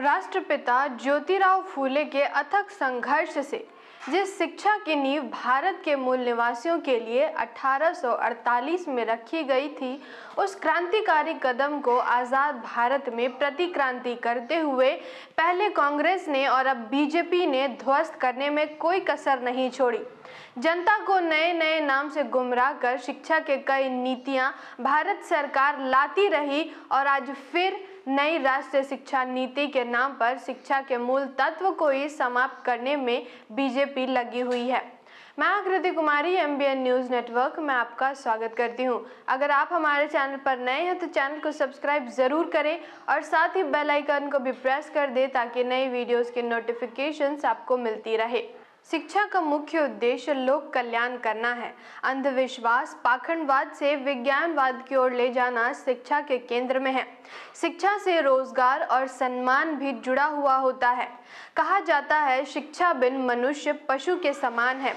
राष्ट्रपिता ज्योतिराव फूले के अथक संघर्ष से जिस शिक्षा की नींव भारत के मूल निवासियों के लिए 1848 में रखी गई थी, उस क्रांतिकारी कदम को आज़ाद भारत में प्रतिक्रांति करते हुए पहले कांग्रेस ने और अब बीजेपी ने ध्वस्त करने में कोई कसर नहीं छोड़ी। जनता को नए नए नाम से गुमराह कर शिक्षा के कई नीतियां भारत सरकार लाती रही और आज फिर नई राष्ट्रीय शिक्षा नीति के नाम पर शिक्षा के मूल तत्व को ही समाप्त करने में बीजेपी लगी हुई है। मैं आकृति कुमारी MBN न्यूज़ नेटवर्क में आपका स्वागत करती हूं। अगर आप हमारे चैनल पर नए हैं तो चैनल को सब्सक्राइब जरूर करें और साथ ही बेल आइकन को भी प्रेस कर दें ताकि नई वीडियोस की नोटिफिकेशंस आपको मिलती रहे। शिक्षा का मुख्य उद्देश्य लोक कल्याण करना है। अंधविश्वास, पाखंडवाद से विज्ञानवाद की ओर ले जाना शिक्षा के केंद्र में है। शिक्षा से रोजगार और सम्मान भी जुड़ा हुआ होता है। कहा जाता है, शिक्षा बिन मनुष्य पशु के समान है।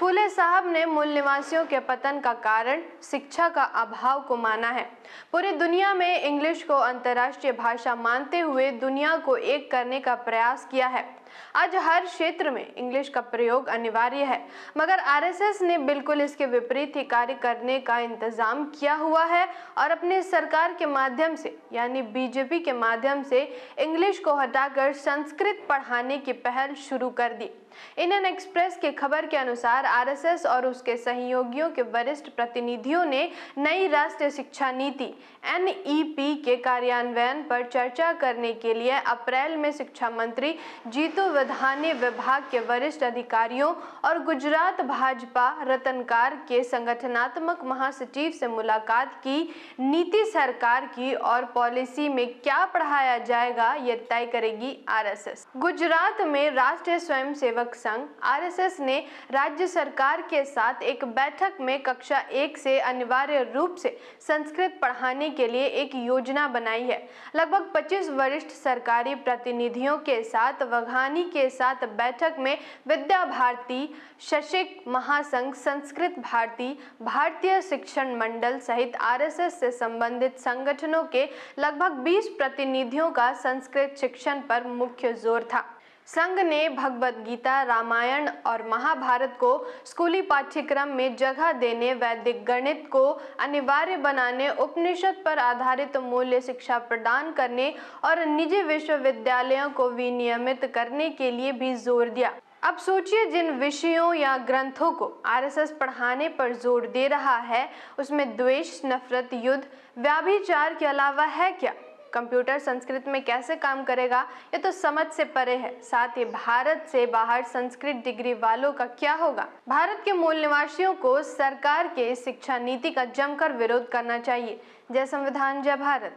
फूले साहब ने मूल निवासियों के पतन का कारण शिक्षा का अभाव को माना है। पूरी दुनिया में इंग्लिश को अंतर्राष्ट्रीय भाषा मानते हुए दुनिया को एक करने का प्रयास किया है। आज हर क्षेत्र में इंग्लिश का प्रयोग अनिवार्य है, मगर आरएसएस ने बिल्कुल इसके विपरीत ही कार्य करने का इंतजाम किया हुआ है और अपने सरकार के माध्यम से यानी बीजेपी के माध्यम से इंग्लिश को हटाकर संस्कृत पढ़ाने की पहल शुरू कर दी। इंडियन एक्सप्रेस की खबर के अनुसार आरएसएस और उसके सहयोगियों के वरिष्ठ प्रतिनिधियों ने नई राष्ट्रीय शिक्षा नीति NEP के कार्यान्वयन पर चर्चा करने के लिए अप्रैल में शिक्षा मंत्री जीतू वधाने, विभाग के वरिष्ठ अधिकारियों और गुजरात भाजपा रत्नकार के संगठनात्मक महासचिव से मुलाकात की। नीति सरकार की और पॉलिसी में क्या पढ़ाया जाएगा ये तय करेगी आरएसएस। गुजरात में राष्ट्रीय स्वयंसेवक संघ RSS ने राज्य सरकार के साथ एक बैठक में कक्षा 1 से अनिवार्य रूप से संस्कृत पढ़ाने के लिए एक योजना बनाई है। लगभग 25 वरिष्ठ सरकारी प्रतिनिधियों के साथ वघानी के साथ बैठक में विद्या भारती, शशिक महासंघ, संस्कृत भारती, भारतीय शिक्षण मंडल सहित RSS से संबंधित संगठनों के लगभग 20 प्रतिनिधियों का संस्कृत शिक्षण पर मुख्य जोर था। संघ ने भगवद गीता, रामायण और महाभारत को स्कूली पाठ्यक्रम में जगह देने, वैदिक गणित को अनिवार्य बनाने, उपनिषद पर आधारित मूल्य शिक्षा प्रदान करने और निजी विश्वविद्यालयों को विनियमित करने के लिए भी जोर दिया। अब सोचिए, जिन विषयों या ग्रंथों को RSS पढ़ाने पर जोर दे रहा है उसमें द्वेष, नफरत, युद्ध, व्याभिचार के अलावा है क्या? कंप्यूटर संस्कृत में कैसे काम करेगा, ये तो समझ से परे है। साथ ही भारत से बाहर संस्कृत डिग्री वालों का क्या होगा? भारत के मूल निवासियों को सरकार के शिक्षा नीति का जमकर विरोध करना चाहिए। जय संविधान, जय भारत।